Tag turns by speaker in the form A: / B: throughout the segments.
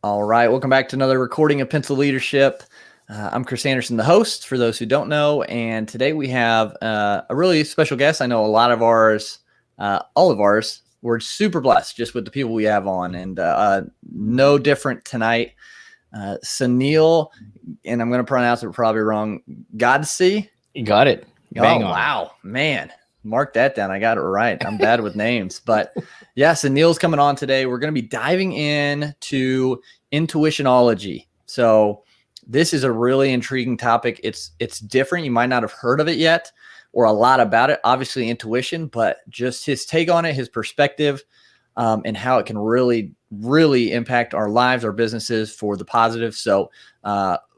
A: All right, welcome back to another recording of Pencil Leadership. I'm Chris Anderson, the host, for those who don't know, and today we have a really special guest. I know a lot of ours, all of ours, we're super blessed just with the people we have on, and no different tonight. Sunil, and I'm going to pronounce it probably wrong, Godse?
B: You got it.
A: Bang on. Wow, man. Mark that down. I got it right. I'm bad with names, but yeah, Sunil's coming on today. We're going to be diving into Intuitionology. So this is a really intriguing topic. It's different. You might not have heard of it yet or a lot about it. Obviously intuition, but just his take on it, his perspective, and how it can really, really impact our lives, our businesses for the positive. So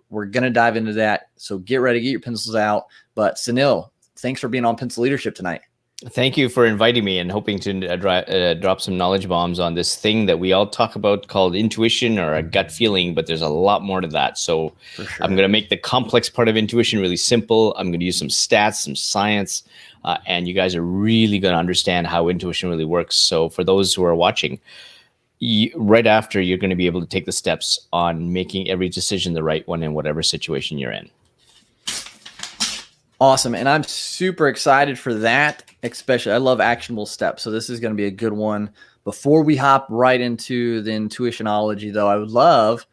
A: we're going to dive into that. So get ready, get your pencils out. But Sunil, thanks for being on Pencil Leadership tonight.
B: Thank you for inviting me and hoping to drop some knowledge bombs on this thing that we all talk about called intuition or a gut feeling, but there's a lot more to that. So sure. I'm going to make the complex part of intuition really simple. I'm going to use some stats, some science, and you guys are really going to understand how intuition really works. So for those who are watching, right after, you're going to be able to take the steps on making every decision the right one in whatever situation you're in.
A: Awesome. And I'm super excited for that, especially I love actionable steps. So this is going to be a good one. Before we hop right into the Intuitionology, though, I would love,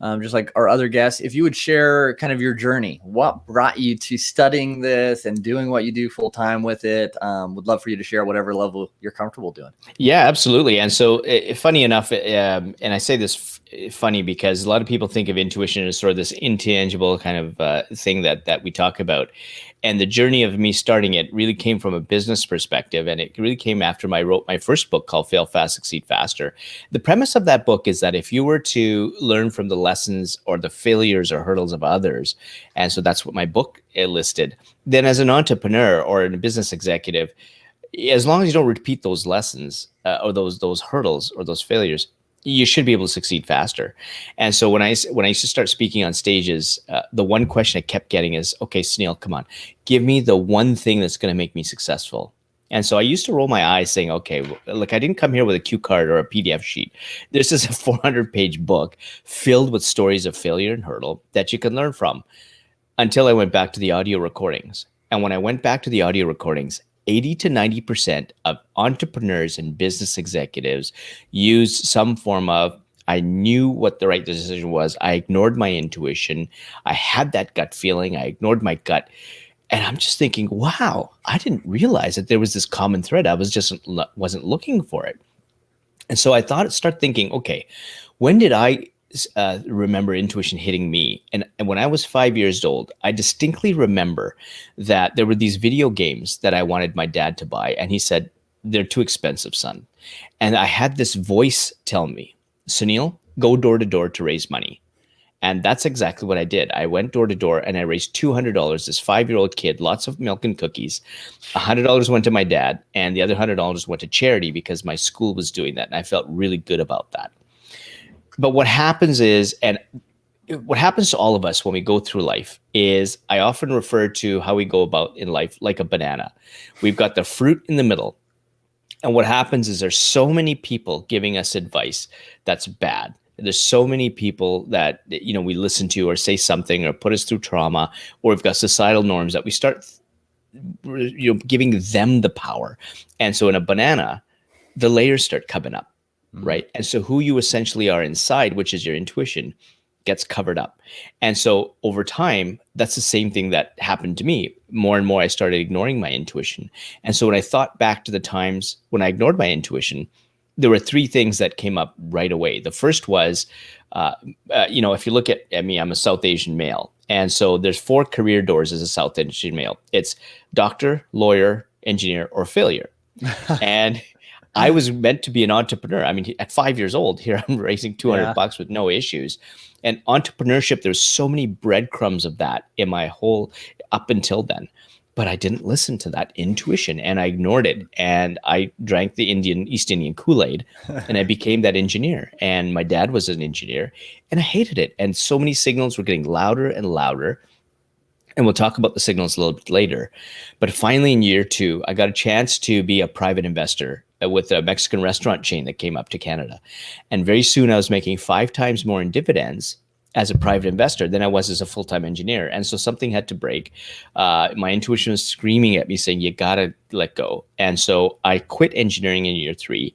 A: just like our other guests, if you would share kind of your journey. What brought you to studying this and doing what you do full time with it? Would love for you to share whatever level you're comfortable doing.
B: Yeah, absolutely. And so funny enough, and I say this funny because a lot of people think of intuition as sort of this intangible kind of thing that we talk about. And the journey of me starting it really came from a business perspective. And it really came after I wrote my first book called Fail Fast, Succeed Faster. The premise of that book is that if you were to learn from the lessons or the failures or hurdles of others, and so that's what my book listed, then as an entrepreneur or a business executive, as long as you don't repeat those lessons or those hurdles or those failures, you should be able to succeed faster. And so when I used to start speaking on stages, the one question I kept getting is, okay, Sunil, come on, give me the one thing that's going to make me successful. And so I used to roll my eyes saying, okay, look, I didn't come here with a cue card or a PDF sheet. This is a 400-page book filled with stories of failure and hurdle that you can learn from, until I went back to the audio recordings. And when I went back to the audio recordings, 80 to 90% of entrepreneurs and business executives use some form of, I knew what the right decision was. I ignored my intuition. I had that gut feeling. I ignored my gut. And I'm just thinking, wow, I didn't realize that there was this common thread. I wasn't looking for it. And so I start thinking, okay, when did I remember intuition hitting me? And when I was 5 years old, I distinctly remember that there were these video games that I wanted my dad to buy. And he said, they're too expensive, son. And I had this voice tell me, Sunil, go door to door to raise money. And that's exactly what I did. I went door to door and I raised $200, this 5-year-old kid, lots of milk and cookies. $100 went to my dad and the other $100 went to charity because my school was doing that. And I felt really good about that. But what happens is, and what happens to all of us when we go through life is, I often refer to how we go about in life like a banana. We've got the fruit in the middle. And what happens is there's so many people giving us advice that's bad. There's so many people that, we listen to or say something or put us through trauma, or we've got societal norms that we start, giving them the power. And so in a banana, the layers start coming up. Right. And so who you essentially are inside, which is your intuition, gets covered up. And so over time, that's the same thing that happened to me. More and more, I started ignoring my intuition. And so when I thought back to the times when I ignored my intuition, there were three things that came up right away. The first was, if you look at me, I'm a South Asian male. And so there's 4 career doors as a South Asian male. It's doctor, lawyer, engineer, or failure. And I was meant to be an entrepreneur. I mean, at 5 years old, here I'm raising $200 with no issues. And entrepreneurship, there's so many breadcrumbs of that in my whole up until then. But I didn't listen to that intuition and I ignored it. And I drank the East Indian Kool-Aid and I became that engineer. And my dad was an engineer and I hated it. And so many signals were getting louder and louder. And we'll talk about the signals a little bit later. But finally in year 2, I got a chance to be a private investor with a Mexican restaurant chain that came up to Canada. And very soon I was making 5 times more in dividends as a private investor than I was as a full-time engineer. And so something had to break. My intuition was screaming at me saying, you got to let go. And so I quit engineering in year 3.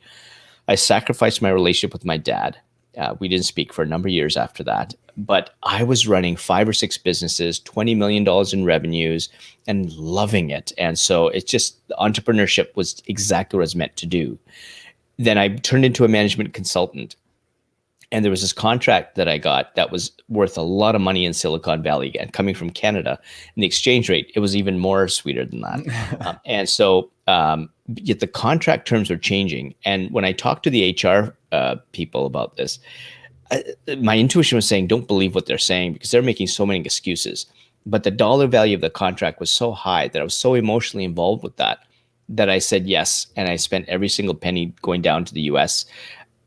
B: I sacrificed my relationship with my dad. We didn't speak for a number of years after that. But I was running 5 or 6 businesses, $20 million in revenues, and loving it. And so it's just, entrepreneurship was exactly what I was meant to do. Then I turned into a management consultant. And there was this contract that I got that was worth a lot of money in Silicon Valley, and coming from Canada, and the exchange rate, it was even more sweeter than that. And so yet the contract terms were changing. And when I talked to the HR people about this, my intuition was saying, don't believe what they're saying, because they're making so many excuses. But the dollar value of the contract was so high that I was so emotionally involved with that I said yes. And I spent every single penny going down to the US,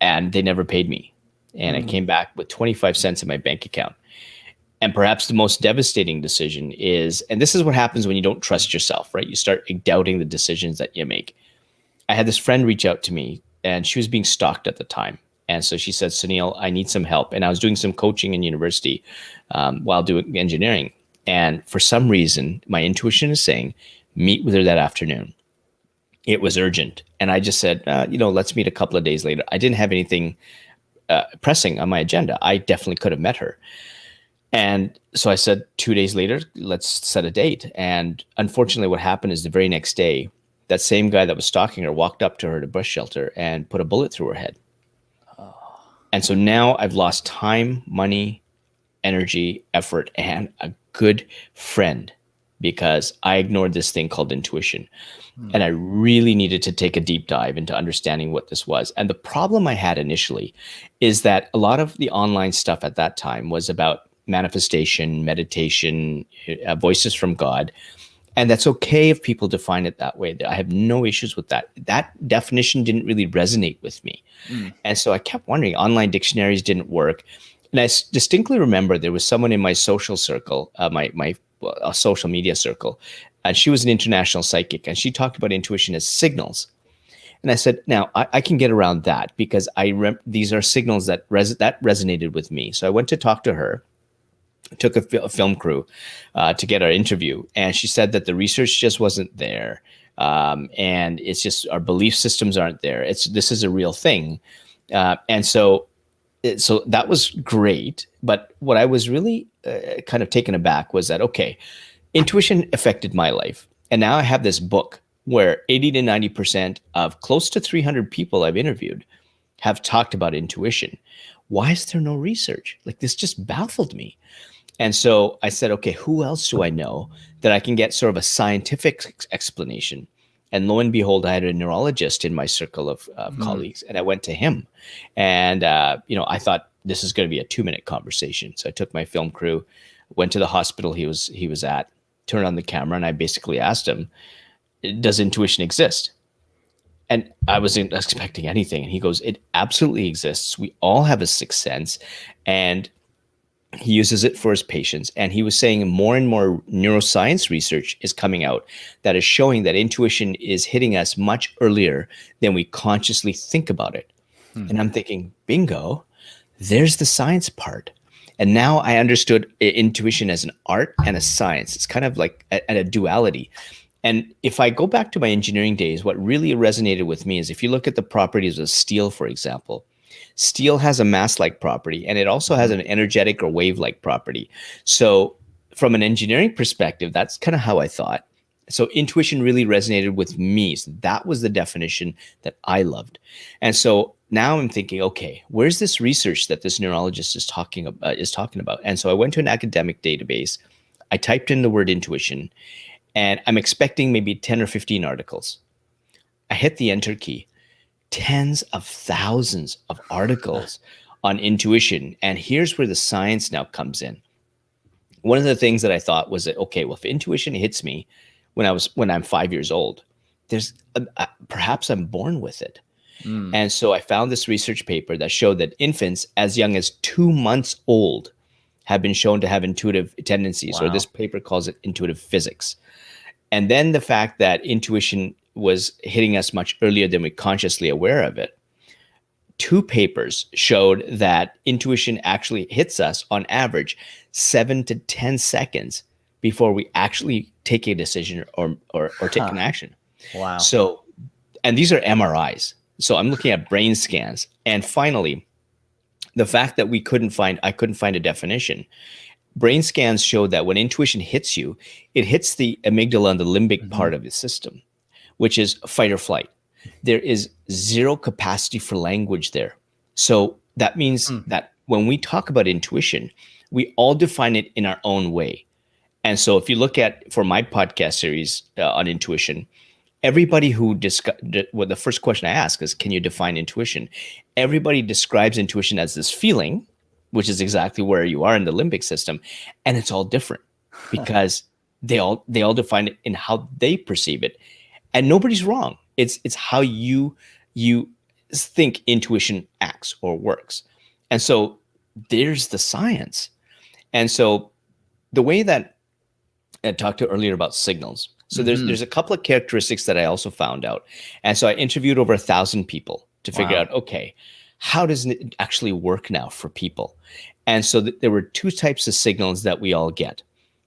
B: and they never paid me. And I came back with 25 cents in my bank account. And perhaps the most devastating decision is, and this is what happens when you don't trust yourself, right? You start doubting the decisions that you make. I had this friend reach out to me, and she was being stalked at the time. And so she said, Sunil, I need some help. And I was doing some coaching in university while doing engineering. And for some reason, my intuition is saying, meet with her that afternoon. It was urgent. And I just said, let's meet a couple of days later. I didn't have anything pressing on my agenda. I definitely could have met her. And so I said, 2 days later, let's set a date. And unfortunately, what happened is the very next day, that same guy that was stalking her walked up to her at a bus shelter and put a bullet through her head. And so now I've lost time, money, energy, effort, and a good friend because I ignored this thing called intuition. And I really needed to take a deep dive into understanding what this was. And the problem I had initially is that a lot of the online stuff at that time was about manifestation, meditation, voices from God. And that's okay if people define it that way. I have no issues with that. That definition didn't really resonate with me. And so I kept wondering, online dictionaries didn't work. And I distinctly remember there was someone in my social circle, my social media circle, and she was an international psychic, and she talked about intuition as signals. And I said, now I can get around that because these are signals that resonated with me. So I went to talk to her, took a film crew to get our interview, and she said that the research just wasn't there, and it's just our belief systems aren't there. This is a real thing, and so that was great. But what I was really kind of taken aback was that, okay, intuition affected my life. And now I have this book where 80 to 90% of close to 300 people I've interviewed have talked about intuition. Why is there no research? Like, this just baffled me. And so I said, okay, who else do I know that I can get sort of a scientific explanation? And lo and behold, I had a neurologist in my circle of colleagues, and I went to him. And, I thought this is going to be a 2-minute conversation. So I took my film crew, went to the hospital he was at, turned on the camera, and I basically asked him, does intuition exist? And I wasn't expecting anything. And he goes, it absolutely exists. We all have a sixth sense. And he uses it for his patients. And he was saying more and more neuroscience research is coming out that is showing that intuition is hitting us much earlier than we consciously think about it. And I'm thinking, bingo, there's the science part. And now I understood intuition as an art and a science. It's kind of like a duality. And if I go back to my engineering days, what really resonated with me is if you look at the properties of steel, for example, steel has a mass-like property, and it also has an energetic or wave-like property. So from an engineering perspective, that's kind of how I thought. So intuition really resonated with me. So that was the definition that I loved. And so now I'm thinking, okay, where's this research that this neurologist is talking about? And so I went to an academic database. I typed in the word intuition, and I'm expecting maybe 10 or 15 articles. I hit the enter key. Tens of thousands of articles on intuition. And here's where the science now comes in. One of the things that I thought was that, okay, well, if intuition hits me when I'm 5 years old, there's perhaps I'm born with it. And so I found this research paper that showed that infants as young as 2 months old have been shown to have intuitive tendencies, or this paper calls it intuitive physics. And then the fact that intuition was hitting us much earlier than we consciously aware of it. 2 papers showed that intuition actually hits us on average 7 to 10 seconds before we actually take a decision or take an action.
A: Wow.
B: So, and these are MRIs. So I'm looking at brain scans. And finally, the fact that I couldn't find a definition. Brain scans show that when intuition hits you, it hits the amygdala and the limbic part of the system, which is fight or flight. There is zero capacity for language there. So that means that when we talk about intuition, we all define it in our own way. And so if you look at, for my podcast series on intuition, everybody who the first question I ask is, can you define intuition? Everybody describes intuition as this feeling, which is exactly where you are in the limbic system. And it's all different because they all define it in how they perceive it. And nobody's wrong. It's how you think intuition acts or works. And so there's the science. And so the way that I talked to earlier about signals. So there's a couple of characteristics that I also found out. And so I interviewed over 1,000 people to figure out, okay, how does it actually work now for people? And so there were 2 types of signals that we all get.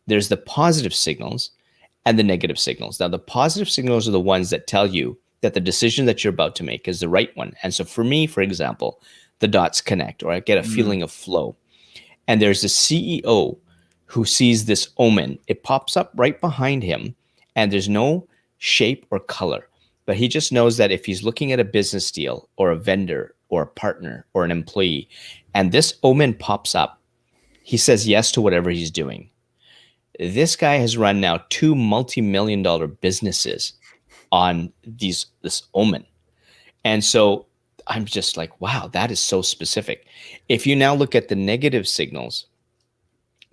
B: There's the positive signals and the negative signals. Now, the positive signals are the ones that tell you that the decision that you're about to make is the right one. And so for me, for example, the dots connect, or I get a feeling of flow. And there's a CEO who sees this omen. It pops up right behind him, and there's no shape or color. But he just knows that if he's looking at a business deal or a vendor or a partner or an employee, and this omen pops up, he says yes to whatever he's doing. This guy has run now 2 multi-million-dollar businesses on this omen. And so I'm just like, wow, that is so specific. If you now look at the negative signals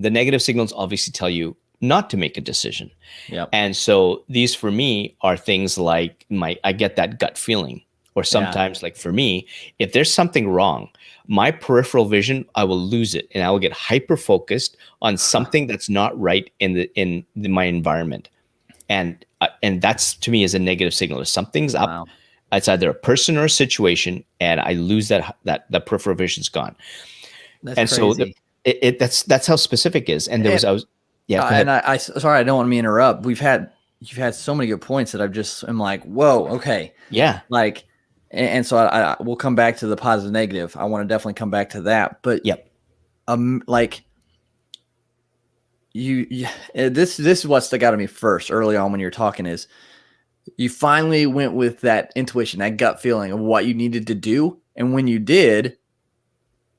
B: obviously tell you not to make a decision.
A: Yep.
B: And so these for me are things like I get that gut feeling, or sometimes like for me, if there's something wrong, my peripheral vision, I will lose it and I will get hyper focused on something that's not right in my environment. And that's to me is a negative signal. If something's up,
A: Wow.
B: It's either a person or a situation, and I lose that peripheral vision's gone.
A: That's
B: and
A: crazy.
B: So that's how specific it is. And go ahead.
A: And I sorry, I don't want to interrupt. You've had so many good points that I'm like, whoa, okay.
B: Yeah.
A: Like, and so I we'll come back to the positive negative. I want to definitely come back to that. But like this is what stuck out to me first early on when you were talking is you finally went with that intuition, that gut feeling of what you needed to do. And when you did,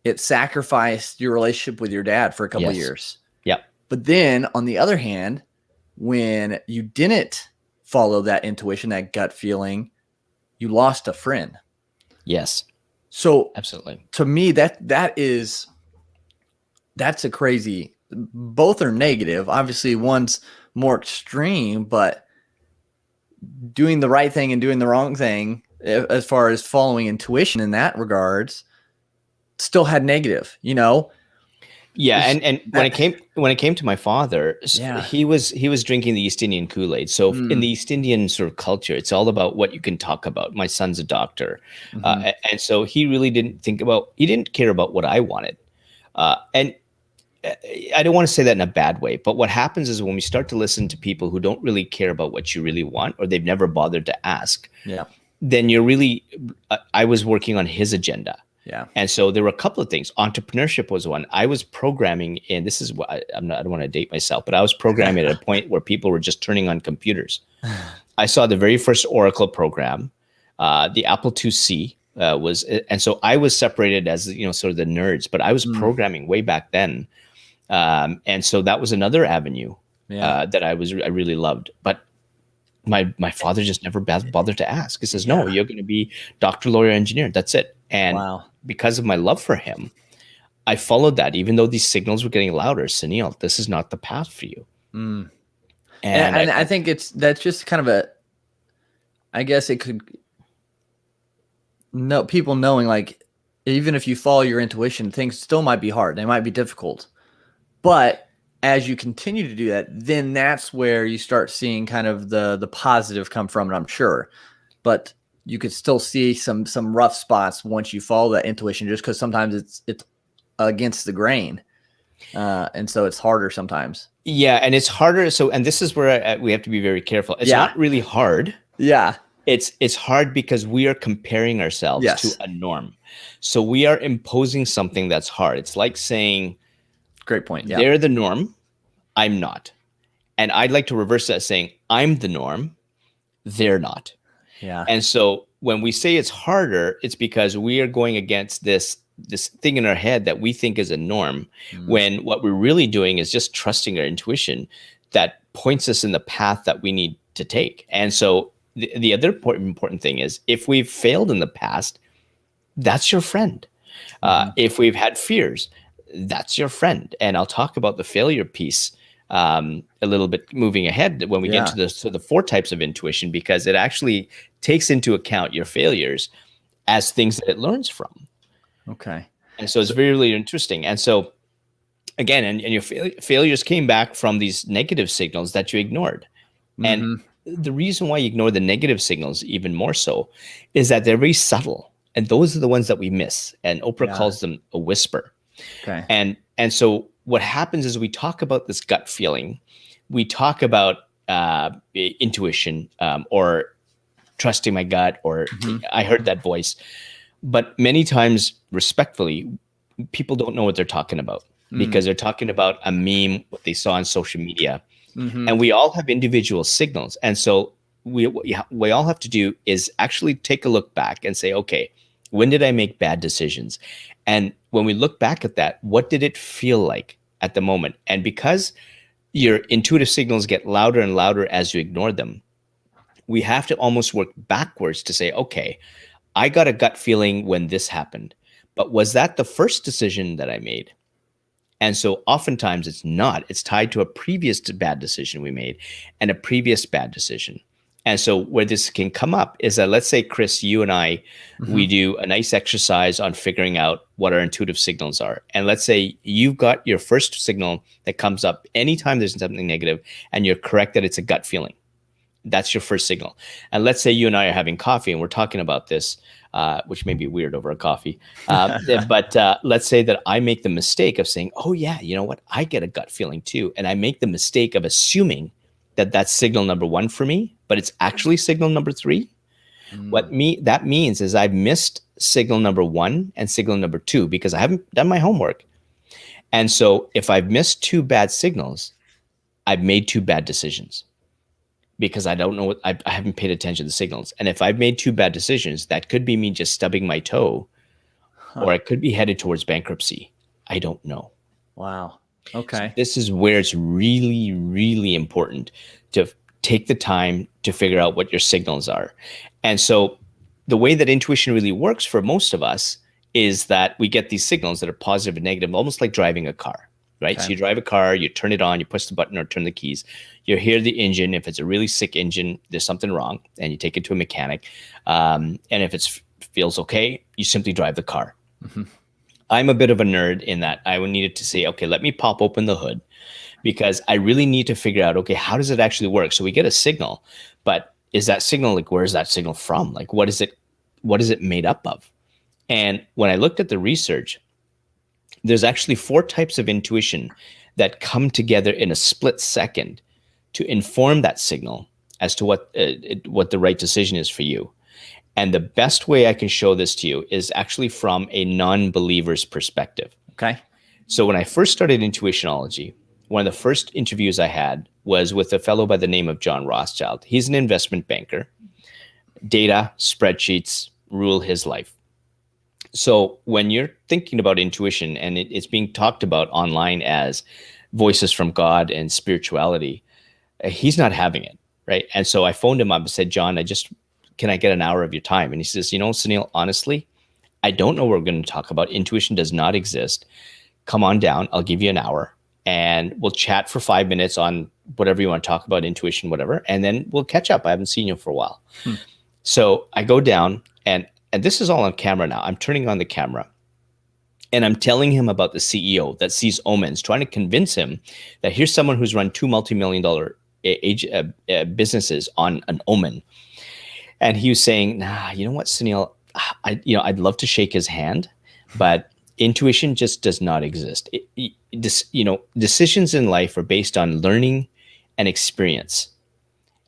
A: it sacrificed your relationship with your dad for a couple of years.
B: Yep.
A: But then on the other hand, when you didn't follow that intuition, that gut feeling, you lost a friend.
B: Yes.
A: So
B: absolutely.
A: To me, that's a crazy, both are negative. Obviously one's more extreme, but doing the right thing and doing the wrong thing as far as following intuition in that regards still had negative,
B: Yeah, and when it came to my father, he was drinking the East Indian Kool-Aid. So in the East Indian sort of culture, it's all about what you can talk about. My son's a doctor, and so he really didn't care about what I wanted. And I don't want to say that in a bad way, but what happens is when we start to listen to people who don't really care about what you really want, or they've never bothered to ask, then you're really. I was working on his agenda.
A: Yeah.
B: And so there were a couple of things. Entrepreneurship was one. I was programming, and this is what I don't want to date myself, but I was programming at a point where people were just turning on computers. I saw the very first Oracle program, the Apple IIc was, and so I was separated as, sort of the nerds, but I was programming way back then. And so that was another avenue that I really loved. But my father just never bothered to ask. He says, no, you're going to be doctor, lawyer, engineer. That's it. And because of my love for him, I followed that, even though these signals were getting louder. Sunil, this is not the path for you.
A: And I think that's just kind of I guess it could people knowing, like, even if you follow your intuition, things still might be hard. They might be difficult, but as you continue to do that, then that's where you start seeing kind of the positive come from, and I'm sure. But you could still see some rough spots once you follow that intuition, just because sometimes it's against the grain, and so it's harder sometimes.
B: Yeah, and it's harder. So, and this is where we have to be very careful. It's
A: Yeah.
B: not really hard.
A: Yeah.
B: It's hard because we are comparing ourselves
A: Yes.
B: to a norm. So we are imposing something that's hard. It's like saying,
A: Great point. Yeah.
B: they're the norm, I'm not. And I'd like to reverse that, saying, I'm the norm, they're not.
A: Yeah.
B: And so when we say it's harder, it's because we are going against this thing in our head that we think is a norm, when what we're really doing is just trusting our intuition that points us in the path that we need to take. And so the other important thing is, if we've failed in the past, that's your friend. If we've had fears, that's your friend. And I'll talk about the failure piece a little bit moving ahead when we get to the 4 types of intuition, because it actually takes into account your failures as things that it learns from.
A: Okay.
B: And so it's really interesting. And so again, and your failures came back from these negative signals that you ignored. And the reason why you ignore the negative signals even more so is that they're very subtle. And those are the ones that we miss. And Oprah calls them a whisper.
A: Okay.
B: And so what happens is, we talk about this gut feeling. We talk about intuition, or trusting my gut, or I heard that voice. But many times, respectfully, people don't know what they're talking about, because they're talking about a meme, what they saw on social media. And we all have individual signals. And so we all have to do is actually take a look back and say, okay, when did I make bad decisions? And when we look back at that, what did it feel like at the moment? And because your intuitive signals get louder and louder as you ignore them, we have to almost work backwards to say, okay, I got a gut feeling when this happened, but was that the first decision that I made? And so oftentimes it's not. It's tied to a previous bad decision we made, and a previous bad decision. And so where this can come up is that, let's say, Chris, you and I, we do a nice exercise on figuring out what our intuitive signals are. And let's say you've got your first signal that comes up anytime there's something negative, and you're correct that it's a gut feeling. That's your first signal. And let's say you and I are having coffee and we're talking about this, which may be weird over a coffee. But let's say that I make the mistake of saying, oh yeah, you know what? I get a gut feeling too. And I make the mistake of assuming that that's signal number 1 for me, but it's actually signal number 3. What that means is I've missed signal number 1 and signal number 2 because I haven't done my homework. And so if I've missed 2 bad signals, I've made 2 bad decisions, because I don't know what I haven't paid attention to the signals. And if I've made 2 bad decisions, that could be me just stubbing my toe, or I could be headed towards bankruptcy. I don't know.
A: Wow. Okay.
B: So this is where it's really, really important to take the time to figure out what your signals are. And so the way that intuition really works for most of us is that we get these signals that are positive and negative, almost like driving a car, right? Okay. So you drive a car, you turn it on, you push the button or turn the keys. You hear the engine. If it's a really sick engine, there's something wrong, and you take it to a mechanic. And if it feels okay, you simply drive the car. I'm a bit of a nerd in that I would needed to say, okay, let me pop open the hood, because I really need to figure out, okay, how does it actually work? So we get a signal, but is that signal, like, where is that signal from? Like, what is it made up of? And when I looked at the research, there's actually 4 types of intuition that come together in a split second to inform that signal as to what the right decision is for you. And the best way I can show this to you is actually from a non-believer's perspective.
A: Okay.
B: So when I first started Intuitionology, one of the first interviews I had was with a fellow by the name of John Rothschild. He's an investment banker. Data, spreadsheets rule his life. So when you're thinking about intuition, and it's being talked about online as voices from God and spirituality, he's not having it, right? And so I phoned him up and said, John, can I get an hour of your time? And he says, Sunil, honestly, I don't know what we're going to talk about. Intuition does not exist. Come on down. I'll give you an hour, and we'll chat for 5 minutes on whatever you want to talk about, intuition, whatever. And then we'll catch up. I haven't seen you for a while. So I go down, and this is all on camera now. I'm turning on the camera, And I'm telling him about the CEO that sees omens, trying to convince him that here's someone who's run two multi-million-dollar businesses on an omen. And he was saying, nah, you know what, Sunil, I'd love to shake his hand, but intuition just does not exist. Decisions in life are based on learning and experience.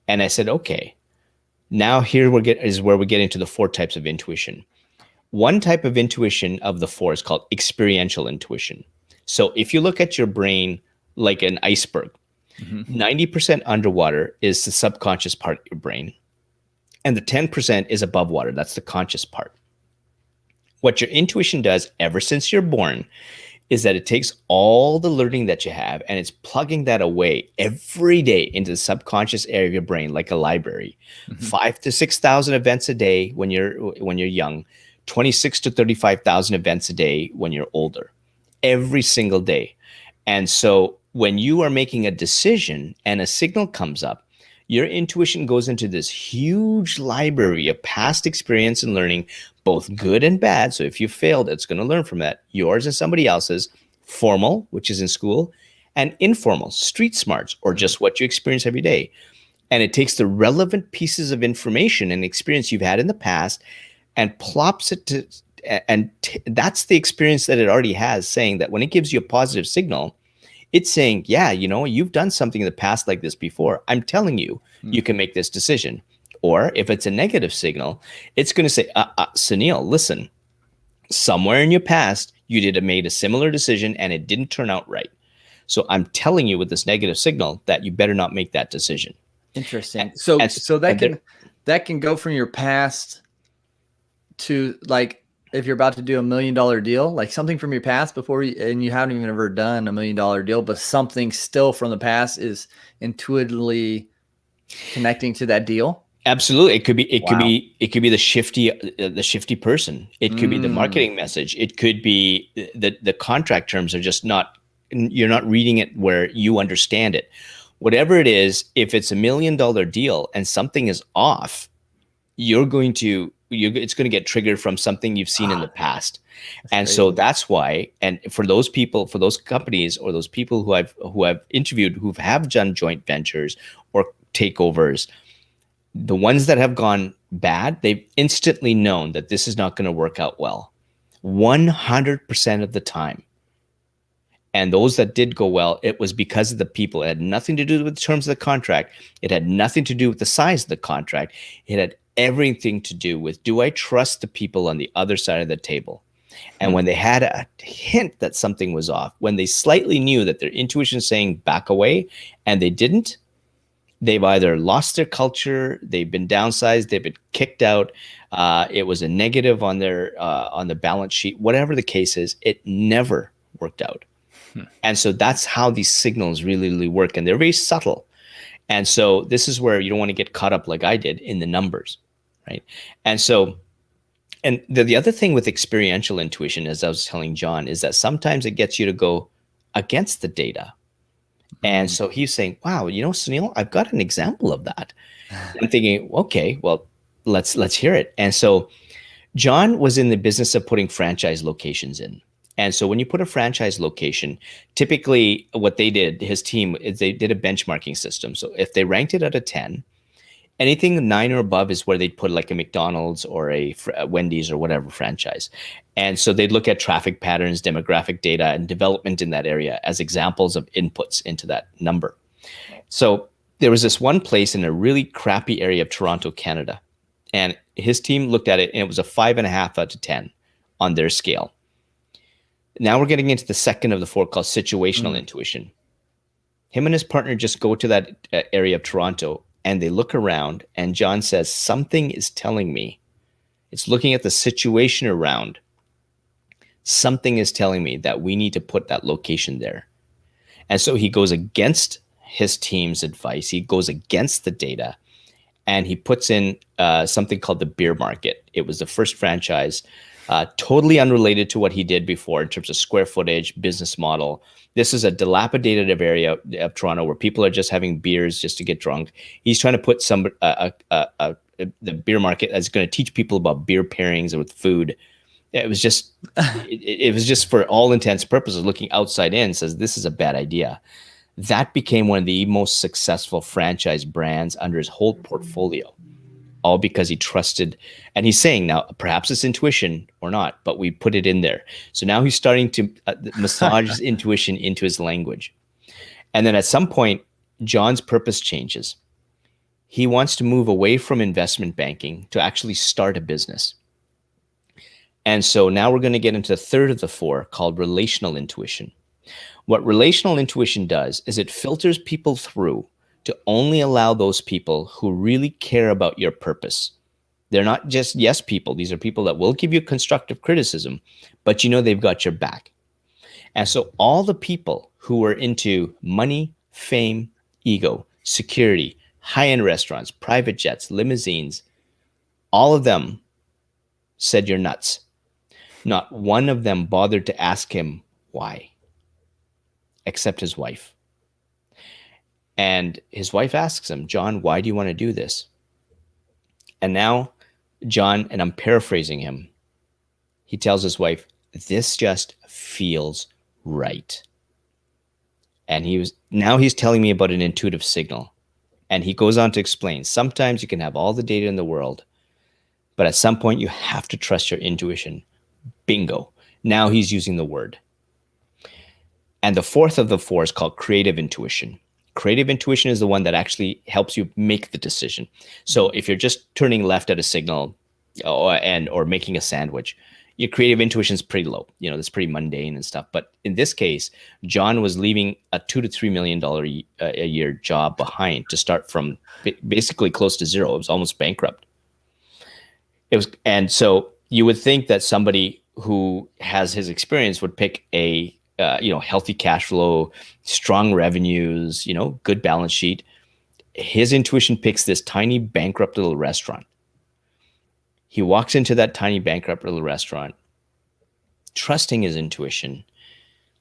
B: And I said, okay, now here is where we get into the 4 types of intuition. One type of intuition of the 4 is called experiential intuition. So if you look at your brain like an iceberg, 90% underwater is the subconscious part of your brain. And the 10% is above water. That's the conscious part. What your intuition does ever since you're born is that it takes all the learning that you have and it's plugging that away every day into the subconscious area of your brain, like a library. 5,000 to 6,000 events a day when you're young, 26 to 35,000 events a day when you're older, every single day. And so when you are making a decision and a signal comes up, your intuition goes into this huge library of past experience and learning, both good and bad. So if you failed, it's going to learn from that. Yours and somebody else's, formal, which is in school, and informal, street smarts, or just what you experience every day. And it takes the relevant pieces of information and experience you've had in the past and plops it to, that's the experience that it already has, saying that when it gives you a positive signal, it's saying, yeah, you've done something in the past like this before. I'm telling you, you can make this decision. Or if it's a negative signal, it's going to say, Sunil, listen, somewhere in your past, you made a similar decision and it didn't turn out right. So I'm telling you with this negative signal that you better not make that decision.
A: Interesting. So that can go from your past to, like, if you're about to do $1 million deal, like something from your past before and you haven't even ever done $1 million deal, but something still from the past is intuitively connecting to that deal.
B: Absolutely. It could be the shifty person. It could be the marketing message. It could be the contract terms are just you're not reading it where you understand it. Whatever it is, if it's $1 million deal and something is off, it's going to get triggered from something you've seen in the past. And crazy. So that's why, and for those people, for those companies or those people who I've interviewed who have done joint ventures or takeovers, the ones that have gone bad, they've instantly known that this is not going to work out well 100% of the time. And those that did go well, it was because of the people. It had nothing to do with the terms of the contract. It had nothing to do with the size of the contract. It had everything to do with, do I trust the people on the other side of the table? And when they had a hint that something was off, when they slightly knew that their intuition saying back away and they didn't, they've either lost their culture, they've been downsized, they've been kicked out. It was a negative on the balance sheet, whatever the case is, it never worked out. And so that's how these signals really, really work. And they're very subtle. And so this is where you don't want to get caught up like I did in the numbers, right? And so, and the other thing with experiential intuition, as I was telling John, is that sometimes it gets you to go against the data. And so he's saying, wow, Sunil, I've got an example of that. I'm thinking, okay, well, let's hear it. And so John was in the business of putting franchise locations in. And so when you put a franchise location, typically what they did, his team, is they did a benchmarking system. So if they ranked it out of 10, anything 9 or above is where they'd put like a McDonald's or a Wendy's or whatever franchise. And so they'd look at traffic patterns, demographic data, and development in that area as examples of inputs into that number. So there was this one place in a really crappy area of Toronto, Canada. And his team looked at it and it was a 5.5 out of 10 on their scale. Now we're getting into the second of the 4 called situational intuition. Him and his partner just go to that area of Toronto and they look around and John says, something is telling me, it's looking at the situation around. Something is telling me that we need to put that location there. And so he goes against his team's advice. He goes against the data and he puts in something called the beer market. It was the first franchise. Totally unrelated to what he did before in terms of square footage, business model. This is a dilapidated area of Toronto where people are just having beers just to get drunk. He's trying to put the beer market that's going to teach people about beer pairings with food It was just, it was just for all intents and purposes, looking outside in, says this is a bad idea. That became one of the most successful franchise brands under his whole portfolio, all because he trusted. And he's saying now, perhaps it's intuition or not, but we put it in there. So now he's starting to massage his intuition into his language. And then at some point, John's purpose changes. He wants to move away from investment banking to actually start a business. And so now we're going to get into the third of the four, called relational intuition. What relational intuition does is it filters people through to only allow those people who really care about your purpose. They're not just yes people. These are people that will give you constructive criticism, but you know they've got your back. And so all the people who are into money, fame, ego, security, high-end restaurants, private jets, limousines, all of them said you're nuts. Not one of them bothered to ask him why, except his wife. And his wife asks him, John, why do you want to do this? And now John, and I'm paraphrasing him, he tells his wife, this just feels right. And now he's telling me about an intuitive signal. And he goes on to explain, sometimes you can have all the data in the world, but at some point you have to trust your intuition. Bingo. Now he's using the word. And the fourth of the four is called creative intuition. Creative intuition is the one that actually helps you make the decision. So if you're just turning left at a signal or making a sandwich, your creative intuition is pretty low. You know, that's pretty mundane and stuff. But in this case, John was leaving a $2 to $3 million a year job behind to start from basically close to zero. It was almost bankrupt. And so you would think that somebody who has his experience would pick a healthy cash flow, strong revenues, good balance sheet. His intuition picks this tiny bankrupt little restaurant. He walks into that tiny bankrupt little restaurant, trusting his intuition.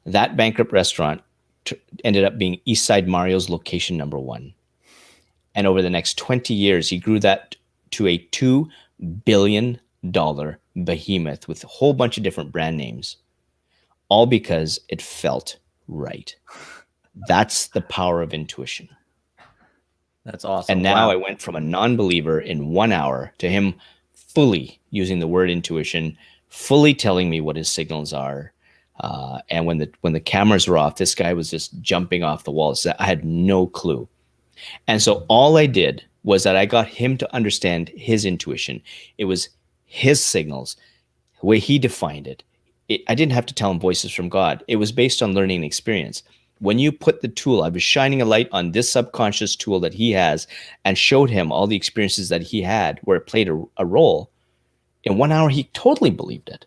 B: That bankrupt restaurant ended up being Eastside Mario's location number one. And over the next 20 years, he grew that to a $2 billion behemoth with a whole bunch of different brand names, all because it felt right. That's the power of intuition.
A: That's awesome.
B: And now I went from a non-believer in 1 hour to him fully using the word intuition, fully telling me what his signals are. And when the cameras were off, this guy was just jumping off the walls. I had no clue. And so all I did was that I got him to understand his intuition. It was his signals, the way he defined it. I didn't have to tell him voices from God. It was based on learning and experience. When you put the tool, I was shining a light on this subconscious tool that he has and showed him all the experiences that he had where it played a role. In 1 hour, he totally believed it.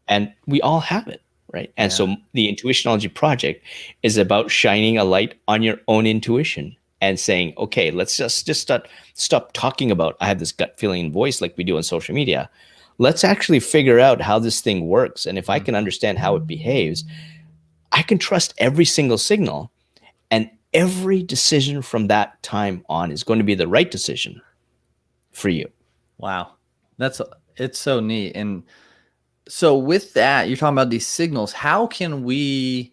B: And we all have it, right? And so the Intuitionology project is about shining a light on your own intuition and saying, okay, let's just stop talking about, I have this gut feeling voice like we do on social media. Let's actually figure out how this thing works. And if I can understand how it behaves, I can trust every single signal, and every decision from that time on is going to be the right decision for you.
A: Wow. It's so neat. And so with that, you're talking about these signals. How can we,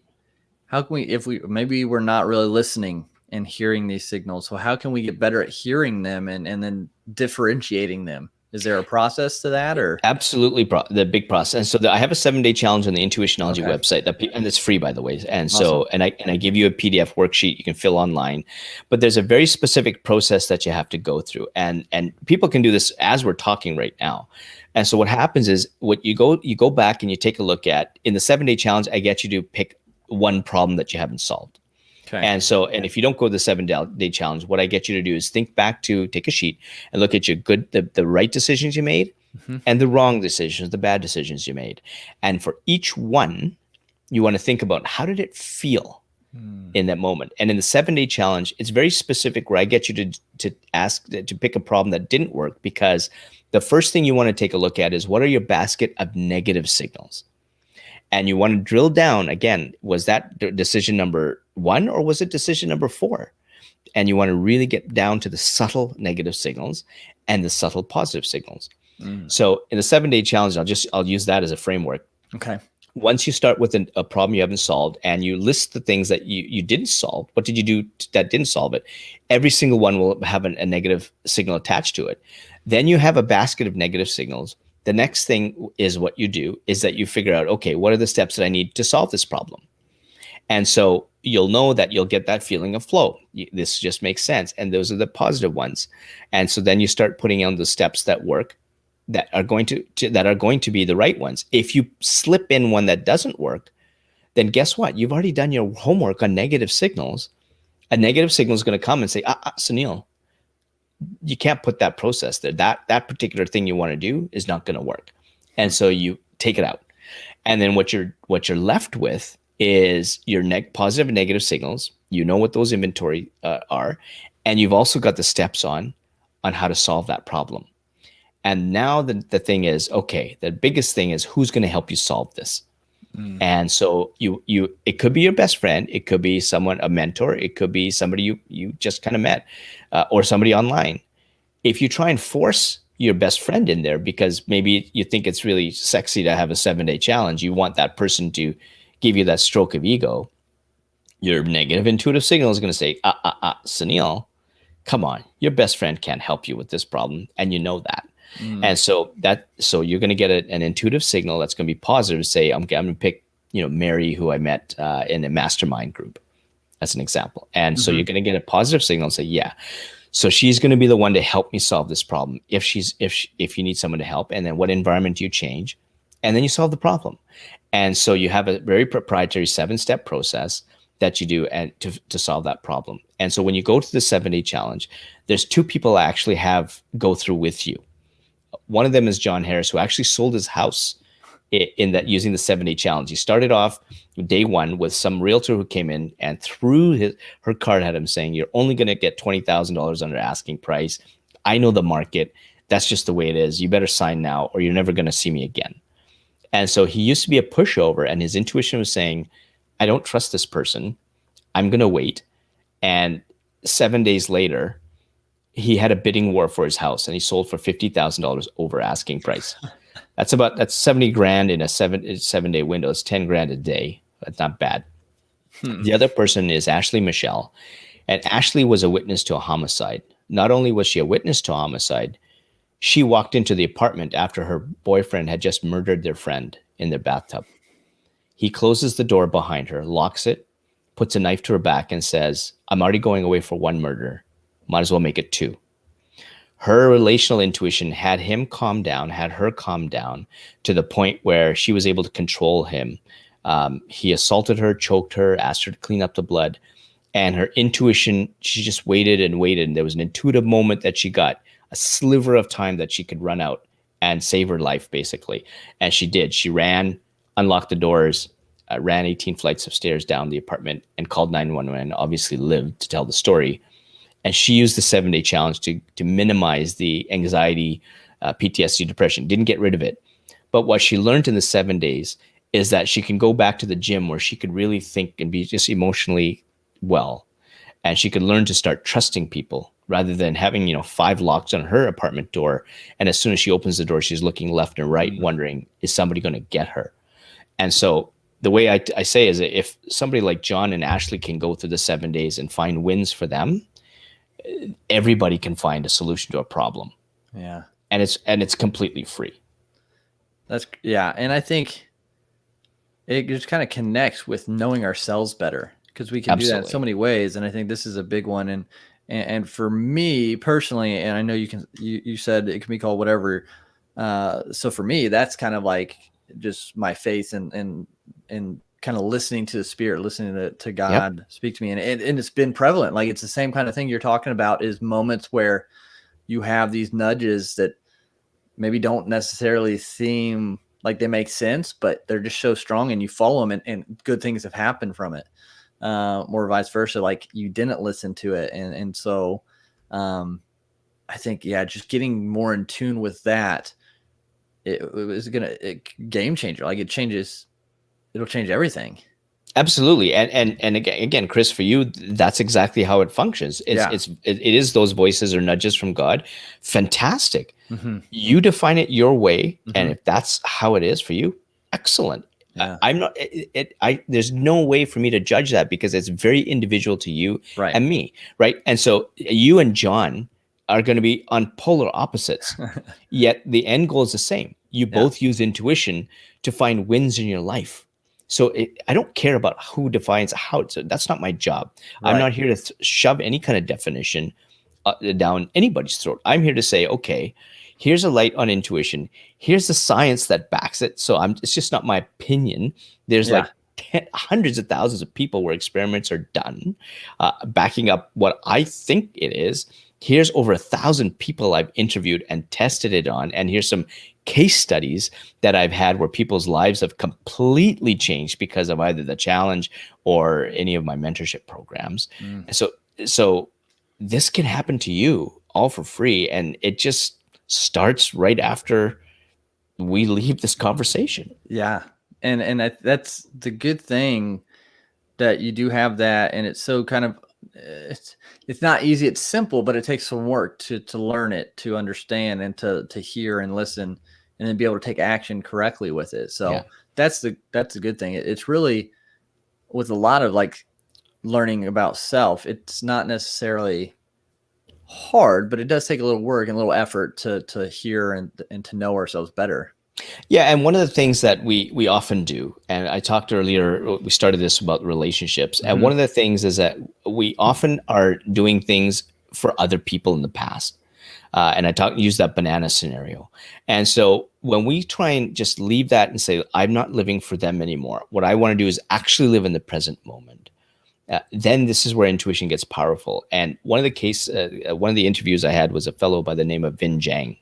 A: if maybe we're not really listening and hearing these signals, so how can we get better at hearing them and then differentiating them? Is there a process to that, or?
B: Absolutely, the big process. And so I have a 7-day challenge on the Intuitionology website, and it's free, by the way. And so, awesome. and I give you a PDF worksheet you can fill online, but there's a very specific process that you have to go through, and people can do this as we're talking right now. And so what happens is, you go back and you take a look at, in the 7-day challenge, I get you to pick one problem that you haven't solved. Okay. And so, and if you don't go the 7-day challenge, what I get you to do is take a sheet and look at the right decisions you made, and the wrong decisions, the bad decisions you made. And for each one, you want to think about, how did it feel in that moment? And in the 7-day challenge, it's very specific, where I get you to pick a problem that didn't work, because the first thing you want to take a look at is, what are your basket of negative signals? And you want to drill down again, was that decision number 1 or was it decision number 4? And you want to really get down to the subtle negative signals and the subtle positive signals. So in the 7-day challenge, I'll use that as a framework.
A: Okay.
B: Once you start with a problem you haven't solved and you list the things that you didn't solve, what did you do that didn't solve it? Every single one will have a negative signal attached to it. Then you have a basket of negative signals. The next thing is what you do is that you figure out, okay, what are the steps that I need to solve this problem? And so you'll know that you'll get that feeling of flow. This just makes sense. And those are the positive ones. And so then you start putting on the steps that work, that are going to be the right ones. If you slip in one that doesn't work, then guess what? You've already done your homework on negative signals. A negative signal is going to come and say, Sunil, you can't put that process there. That particular thing you want to do is not going to work. And so you take it out. And then what you're left with is your positive and negative signals. You know what those inventory are, and you've also got the steps on how to solve that problem. And now the thing is, okay, the biggest thing is who's going to help you solve this. And so it could be your best friend, it could be someone, a mentor, it could be somebody you just kind of met, or somebody online. If you try and force your best friend in there because maybe you think it's really sexy to have a 7-day challenge, you want that person to give you that stroke of ego, your negative intuitive signal is going to say, Sunil, come on, your best friend can't help you with this problem, and you know that. And so you're going to get an intuitive signal that's going to be positive. Say, I'm going to pick, Mary, who I met in a mastermind group, as an example. And so you're going to get a positive signal and say, yeah, so she's going to be the one to help me solve this problem. If you need someone to help, and then what environment do you change, and then you solve the problem. And so you have a very proprietary 7-step process that you do and to solve that problem. And so when you go to the 7-day challenge, there's 2 people I actually have go through with you. One of them is John Harris, who actually sold his house in that using the 7-day challenge. He started off day 1 with some realtor who came in and threw her card at him saying, you're only going to get $20,000 under asking price. I know the market. That's just the way it is. You better sign now or you're never going to see me again. And so he used to be a pushover, and his intuition was saying, I don't trust this person. I'm going to wait. And 7 days later, he had a bidding war for his house, and he sold for $50,000 over asking price. That's $70,000 in a 7-day window. It's $10,000 a day. That's not bad. The other person is Ashley Michelle, and Ashley was a witness to a homicide. Not only was she a witness to a homicide, she walked into the apartment after her boyfriend had just murdered their friend in their bathtub. He closes the door behind her, locks it, puts a knife to her back, and says, I'm already going away for 1 murder. Might as well make it 2. Her relational intuition had her calm down to the point where she was able to control him. He assaulted her, choked her, asked her to clean up the blood. And her intuition, she just waited and waited. And there was an intuitive moment that she got, a sliver of time that she could run out and save her life, basically. And she did. She ran, unlocked the doors, ran 18 flights of stairs down the apartment, and called 911, and obviously lived to tell the story. And she used the 7-day challenge to minimize the anxiety, PTSD, depression. Didn't get rid of it. But what she learned in the 7 days is that she can go back to the gym where she could really think and be just emotionally well. And she could learn to start trusting people rather than having, 5 locks on her apartment door. And as soon as she opens the door, she's looking left and right, wondering, is somebody going to get her? And so the way I say is that if somebody like John and Ashley can go through the 7 days and find wins for them, everybody can find a solution to a problem.
A: Yeah.
B: And it's completely free.
A: And I think it just kind of connects with knowing ourselves better, because we can do that in so many ways. And I think this is a big one. And for me personally, and I know you said it can be called whatever. So for me, that's kind of like just my faith and kind of listening to the spirit, listening to God speak to me. And it's been prevalent. Like, it's the same kind of thing you're talking about, is moments where you have these nudges that maybe don't necessarily seem like they make sense, but they're just so strong, and you follow them, and good things have happened from it. Or vice versa. Like, you didn't listen to it. And so, I think, just getting more in tune with that, it was a game changer. Like, it'll change everything.
B: Absolutely. And again, Chris, for you, that's exactly how it functions.
A: Yeah.
B: It is those voices or nudges from God. Fantastic.
A: Hmm.
B: You define it your way, and
A: Hmm.
B: if that's how it is for you, excellent.
A: Yeah.
B: I'm not there's no way for me to judge that because it's very individual to you
A: Right.
B: and me, right? And so you and John are going to be on polar opposites, yet the end goal is the same. You
A: Yeah.
B: both use intuition to find wins in your life. So I don't care about who defines how. That's not my job. I'm
A: Right.
B: not here to shove any kind of definition down anybody's throat. I'm here to say, okay, here's a light on intuition. Here's the science that backs it. So it's just not my opinion. There's
A: Yeah.
B: like hundreds of thousands of people where experiments are done, backing up what I think it is. Here's over 1,000 people I've interviewed and tested it on. And here's some case studies that I've had where people's lives have completely changed because of either the challenge or any of my mentorship programs.
A: Mm.
B: And so this can happen to you all for free. And it just starts right after we leave this conversation.
A: Yeah. That's the good thing, that you do have that, and it's so kind of it's not easy. It's simple, but it takes some work to learn it, to understand, and to hear and listen, and then be able to take action correctly with it. So
B: Yeah.
A: that's the good thing. It's really, with a lot of like learning about self, it's not necessarily hard, but it does take a little work and a little effort to hear and to know ourselves better.
B: Yeah, and one of the things that we often do, and I talked earlier, we started this about relationships, and
A: Mm-hmm.
B: one of the things is that we often are doing things for other people in the past. And I use that banana scenario. And so when we try and just leave that and say, I'm not living for them anymore, what I want to do is actually live in the present moment. Then this is where intuition gets powerful. And one of the interviews I had was a fellow by the name of Vin Jang.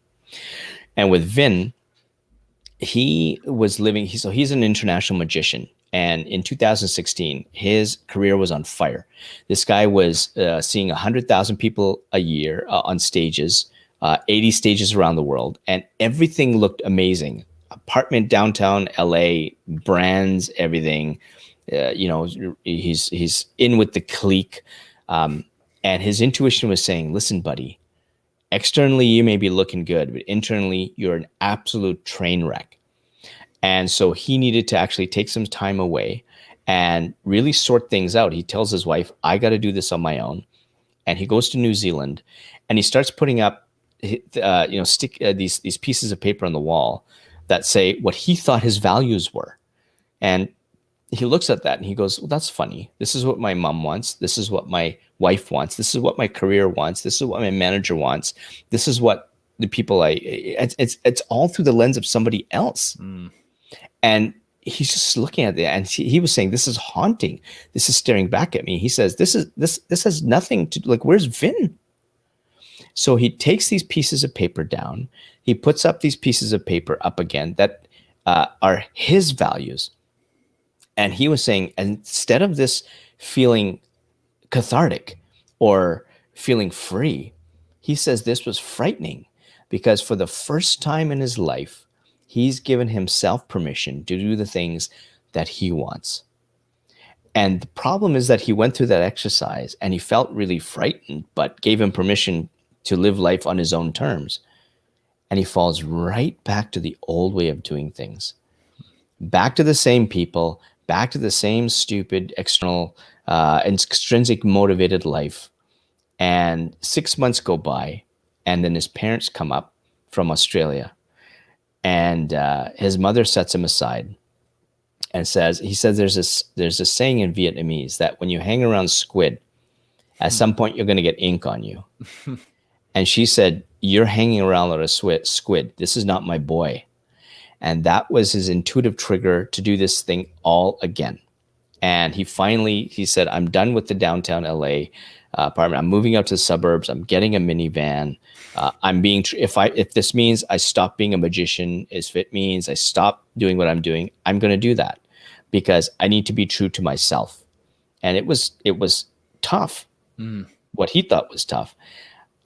B: And with Vin, he was living, he's an international magician. And in 2016, his career was on fire. This guy was seeing 100,000 people a year on stages, 80 stages around the world, and everything looked amazing. Apartment downtown LA, brands, everything. He's in with the clique, and his intuition was saying, "Listen, buddy. Externally, you may be looking good, but internally, you're an absolute train wreck." And so he needed to actually take some time away and really sort things out. He tells his wife, I got to do this on my own. And he goes to New Zealand and he starts putting up, these pieces of paper on the wall that say what he thought his values were. And he looks at that and he goes, well, that's funny. This is what my mom wants. This is what my wife wants. This is what my career wants. This is what my manager wants. This is what the people it's all through the lens of somebody else.
A: Mm.
B: And he's just looking at it, and he was saying, "This is haunting. This is staring back at me." He says, "This has nothing to like. Where's Vin?" So he takes these pieces of paper down. He puts up these pieces of paper up again that are his values, and he was saying, instead of this feeling cathartic or feeling free, he says this was frightening because for the first time in his life, he's given himself permission to do the things that he wants. And the problem is that he went through that exercise and he felt really frightened, but gave him permission to live life on his own terms. And he falls right back to the old way of doing things. Back to the same people, back to the same stupid external, extrinsic motivated life. And 6 months go by, and then his parents come up from Australia. And his mother sets him aside and says, there's this saying in Vietnamese that when you hang around squid, at some point you're going to get ink on you. And she said, you're hanging around with a squid. This is not my boy. And that was his intuitive trigger to do this thing all again. And he said, I'm done with the downtown LA apartment. I'm moving out to the suburbs. I'm getting a minivan. If this means I stop being a magician, if it means I stop doing what I'm doing, I'm going to do that because I need to be true to myself. And it was tough. What he thought was tough.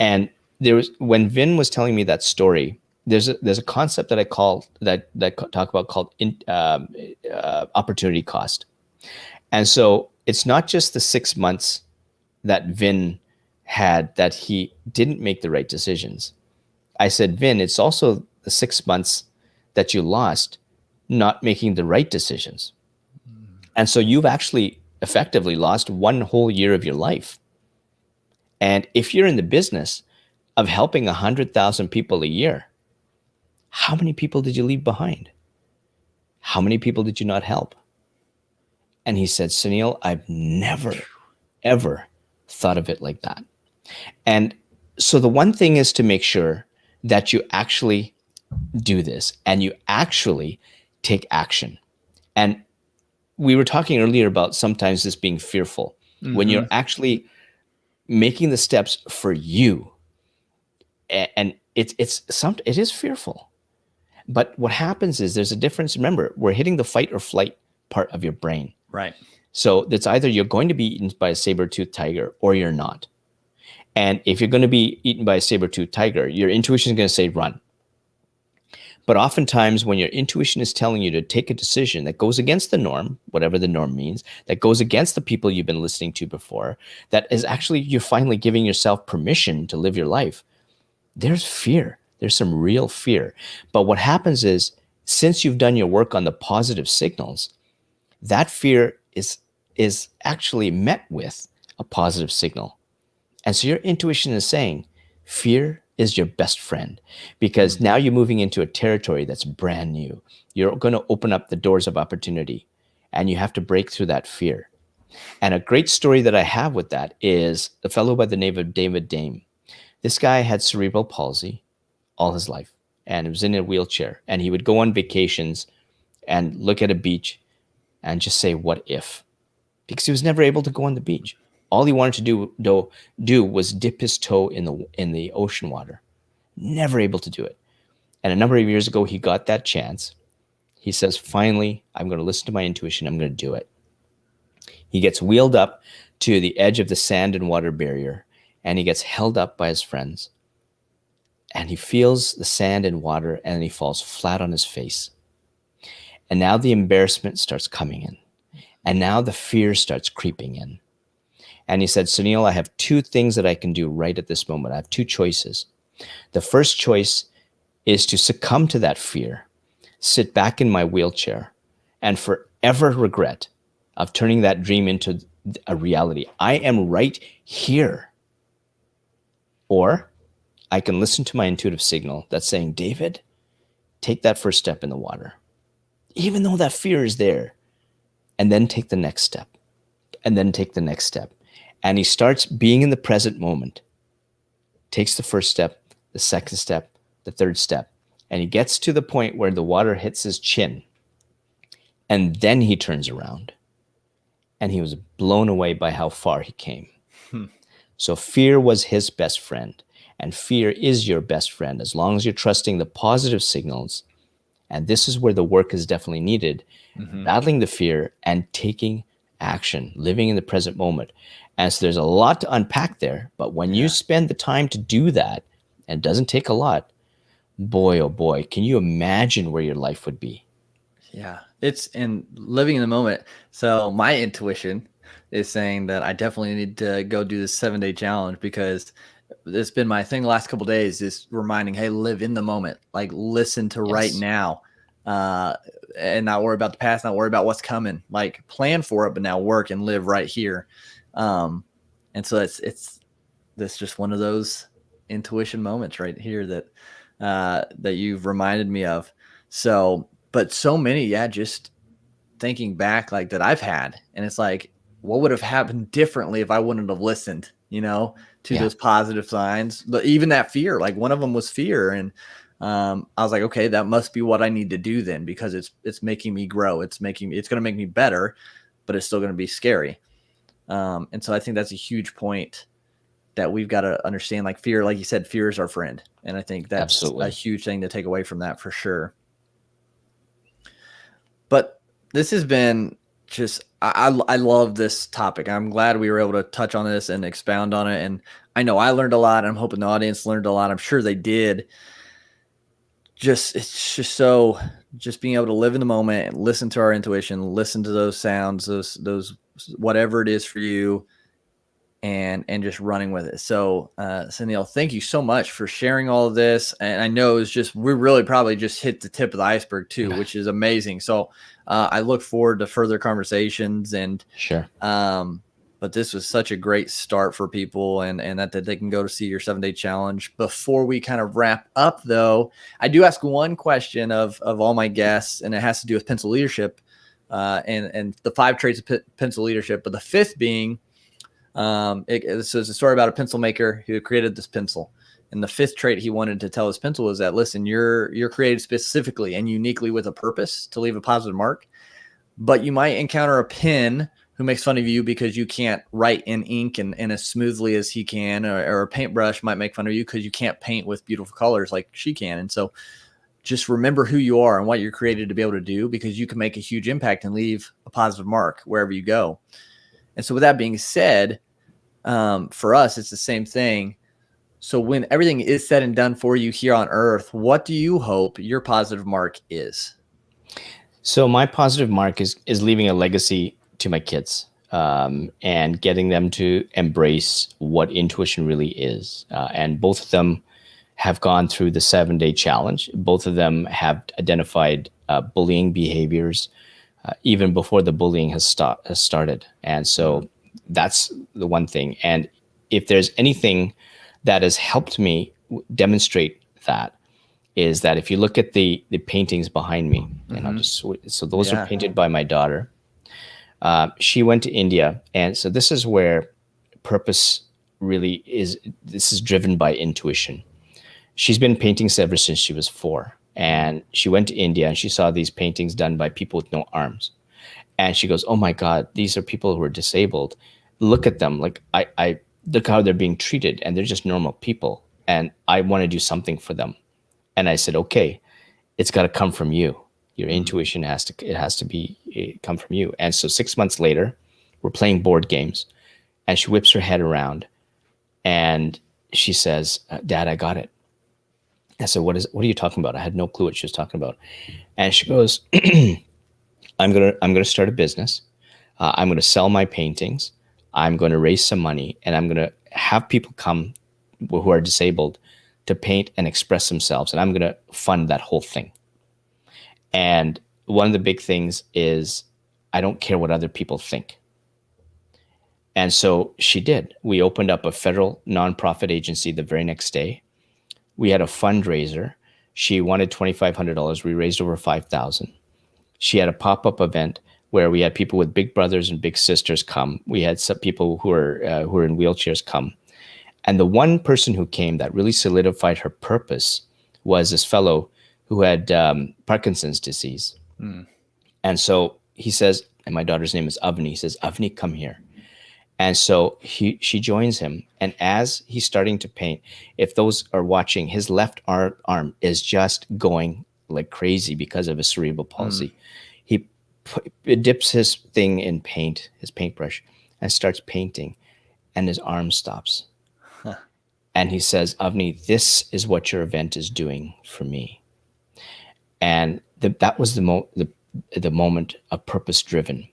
B: And when Vin was telling me that story, there's a concept that I talk about called opportunity cost. And so it's not just the 6 months that Vin had that he didn't make the right decisions. I said, Vin, it's also the 6 months that you lost not making the right decisions. And so you've actually effectively lost one whole year of your life. And if you're in the business of helping 100,000 people a year, how many people did you leave behind? How many people did you not help? And he said, Sunil, I've never, ever thought of it like that. And so the one thing is to make sure that you actually do this and you actually take action. And we were talking earlier about sometimes this being fearful. When you're actually making the steps for you, and it is fearful. But what happens is there's a difference. Remember, we're hitting the fight or flight part of your brain.
A: Right.
B: So it's either you're going to be eaten by a saber-toothed tiger or you're not. And if you're going to be eaten by a saber-toothed tiger, your intuition is going to say run. But oftentimes when your intuition is telling you to take a decision that goes against the norm, whatever the norm means, that goes against the people you've been listening to before, that is actually you're finally giving yourself permission to live your life, there's fear. There's some real fear. But what happens is, since you've done your work on the positive signals, that fear is actually met with a positive signal. And so your intuition is saying, fear is your best friend, because now you're moving into a territory that's brand new. You're going to open up the doors of opportunity, and you have to break through that fear. And a great story that I have with that is a fellow by the name of David Dame. This guy had cerebral palsy all his life and was in a wheelchair, and he would go on vacations and look at a beach and just say, what if? Because he was never able to go on the beach. All he wanted to do was dip his toe in the ocean water. Never able to do it. And a number of years ago, he got that chance. He says, finally, I'm going to listen to my intuition. I'm going to do it. He gets wheeled up to the edge of the sand and water barrier, and he gets held up by his friends. And he feels the sand and water, and he falls flat on his face. And now the embarrassment starts coming in. And now the fear starts creeping in. And he said, Sunil, I have two things that I can do right at this moment. I have two choices. The first choice is to succumb to that fear, sit back in my wheelchair, and forever regret of turning that dream into a reality. I am right here. Or I can listen to my intuitive signal that's saying, David, take that first step in the water, even though that fear is there, and then take the next step, and then take the next step. And he starts being in the present moment, takes the first step, the second step, the third step, and he gets to the point where the water hits his chin. And then he turns around, and he was blown away by how far he came. So fear was his best friend, and fear is your best friend as long as you're trusting the positive signals. And this is where the work is definitely needed, battling the fear and taking action, living in the present moment. And so there's a lot to unpack there, but when you spend the time to do that, and it doesn't take a lot, boy, oh boy, can you imagine where your life would be?
A: Yeah, it's in living in the moment. So my intuition is saying that I definitely need to go do this 7-day challenge, because it's been my thing the last couple of days, is reminding, hey, live in the moment, like listen to right now, and not worry about the past, not worry about what's coming, like plan for it, but now work and live right here. And so it's this just one of those intuition moments right here that you've reminded me of. So, but so many, just thinking back like that I've had, and it's like, what would have happened differently if I wouldn't have listened, to those positive signs, but even that fear, like one of them was fear. And, I was like, okay, that must be what I need to do then, because it's making me grow. It's going to make me better, but it's still going to be scary. And so I think that's a huge point that we've got to understand, like fear, like you said, fear is our friend. And I think that's a huge thing to take away from that for sure. But this has been just, I love this topic. I'm glad we were able to touch on this and expound on it. And I know I learned a lot. I'm hoping the audience learned a lot. I'm sure they did. It's just so, just being able to live in the moment and listen to our intuition, listen to those sounds, those whatever it is for you, and just running with it. So, Sunil, thank you so much for sharing all of this. And I know it's just, we really probably just hit the tip of the iceberg too, which is amazing. So, I look forward to further conversations, and
B: Sure.
A: but this was such a great start for people, and that they can go to see your 7-day challenge. Before we kind of wrap up though, I do ask one question of all my guests, and it has to do with pencil leadership, and the 5 traits of pencil leadership, but the 5th being, this is a story about a pencil maker who created this pencil. And the 5th trait he wanted to tell his pencil was that, listen, you're created specifically and uniquely with a purpose to leave a positive mark, but you might encounter a pen who makes fun of you because you can't write in ink and as smoothly as he can, or a paintbrush might make fun of you because you can't paint with beautiful colors like she can. And so just remember who you are and what you're created to be able to do, because you can make a huge impact and leave a positive mark wherever you go. And so with that being said, for us, it's the same thing. So when everything is said and done for you here on earth, what do you hope your positive mark is?
B: So my positive mark is leaving a legacy to my kids, and getting them to embrace what intuition really is. And both of them have gone through the 7-day challenge. Both of them have identified bullying behaviors even before the bullying has started. And so that's the one thing. And if there's anything that has helped me demonstrate that, is that if you look at the paintings behind me, and I'll just, so those are painted by my daughter. She went to India. And so this is where purpose really is. This is driven by intuition. She's been painting ever since she was 4. And she went to India and she saw these paintings done by people with no arms. And she goes, oh my God, these are people who are disabled. Look at them. Like, I look how they're being treated, and they're just normal people. And I want to do something for them. And I said, okay, it's got to come from you. Your intuition has to come from you. And so 6 months later, we're playing board games, and she whips her head around and she says, Dad, I got it. I said, what are you talking about? I had no clue what she was talking about. And she goes, I'm gonna start a business. I'm gonna sell my paintings. I'm gonna raise some money, and I'm gonna have people come who are disabled to paint and express themselves, and I'm gonna fund that whole thing. And one of the big things is, I don't care what other people think. And so she did. We opened up a federal nonprofit agency the very next day. We had a fundraiser. She wanted $2,500. We raised over $5,000. She had a pop-up event where we had people with big brothers and big sisters come. We had some people who are in wheelchairs come. And the one person who came that really solidified her purpose was this fellow who had Parkinson's disease. And so he says, and my daughter's name is Avni. He says, Avni, come here. And so she joins him. And as he's starting to paint, if those are watching, his left arm is just going like crazy because of his cerebral palsy. He dips his thing in paint, his paintbrush, and starts painting, and his arm stops. And he says, Avni, this is what your event is doing for me. And that was the moment of purpose driven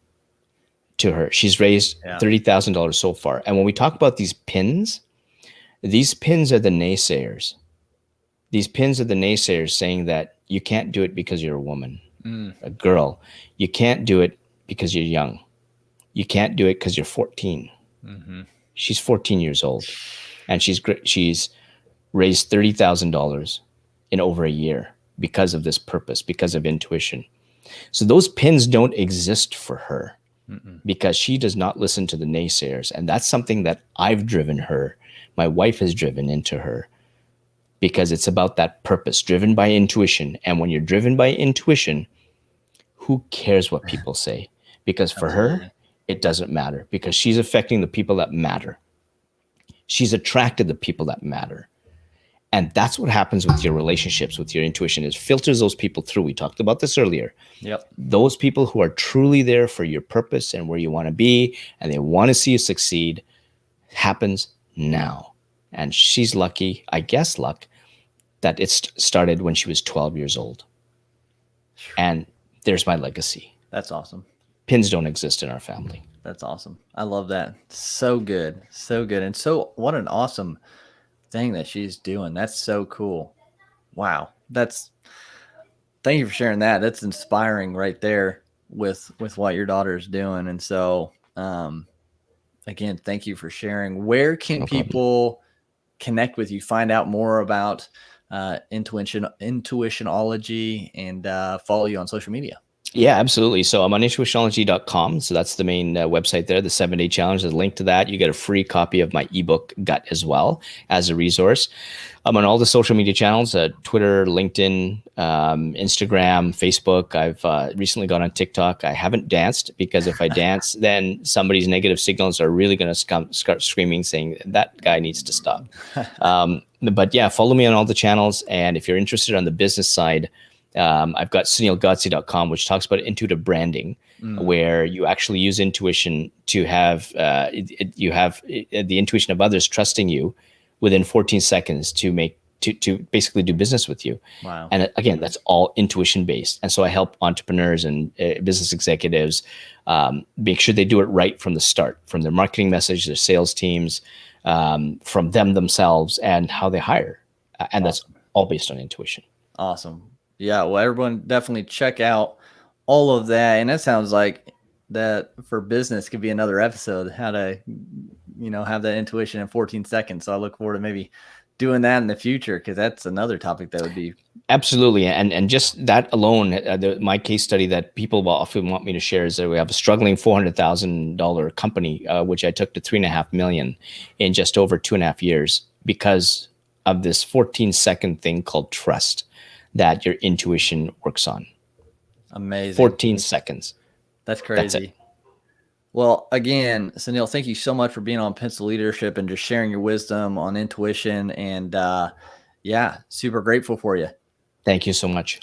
B: to her. She's raised $30,000 so far. And when we talk about these pins are the naysayers. These pins are the naysayers saying that you can't do it because you're a woman, a girl. You can't do it because you're young. You can't do it because you're 14. She's 14 years old, and she's raised $30,000 in over a year because of this purpose, because of intuition. So those pins don't exist for her because she does not listen to the naysayers. And that's something that I've driven her. My wife has driven into her, because it's about that purpose driven by intuition. And when you're driven by intuition, who cares what people say? Because for her, it doesn't matter, because she's affecting the people that matter. She's attracted the people that matter. And that's what happens with your relationships, with your intuition. It filters those people through. We talked about this earlier. Those people who are truly there for your purpose and where you want to be, and they want to see you succeed, happens now. And she's lucky, I guess luck, that it started when she was 12 years old. And there's my legacy.
A: That's awesome.
B: Pins don't exist in our family.
A: That's awesome. I love that. So good. So good. And so what an awesome thing that she's doing. That's so cool. Wow. Thank you for sharing that. That's inspiring right there with what your daughter is doing. And so again, thank you for sharing. Where can
B: No problem.
A: people connect with you, find out more about Intuitionology, and follow you on social media?
B: Yeah, absolutely. So I'm on intuitionology.com. So that's the main website there, the 7-day challenge. There's a link to that. You get a free copy of my ebook, Gut, as well as a resource. I'm on all the social media channels, Twitter, LinkedIn, Instagram, Facebook. I've recently gone on TikTok. I haven't danced because if I dance, then somebody's negative signals are really going to start screaming, saying that guy needs to stop. But yeah, follow me on all the channels. And if you're interested on the business side, I've got sunilgodse.com, which talks about intuitive branding, where you actually use intuition to have you have the intuition of others trusting you within 14 seconds to basically do business with you.
A: Wow.
B: And again, that's all intuition based. And so I help entrepreneurs and business executives make sure they do it right from the start, from their marketing message, their sales teams, from them themselves, and how they hire. And that's all based on intuition.
A: Awesome. Yeah. Well, everyone definitely check out all of that. And that sounds like that for business could be another episode, how to, have that intuition in 14 seconds. So I look forward to maybe doing that in the future, because that's another topic that would be.
B: Absolutely. And just that alone, my case study that people will often want me to share is that we have a struggling $400,000 company, which I took to $3.5 million in just over 2.5 years because of this 14-second thing called trust that your intuition works on.
A: Amazing.
B: 14 seconds.
A: That's crazy.
B: That's it.
A: Well, again, Sunil, thank you so much for being on Pencil Leadership and just sharing your wisdom on intuition. And yeah, super grateful for you.
B: Thank you so much.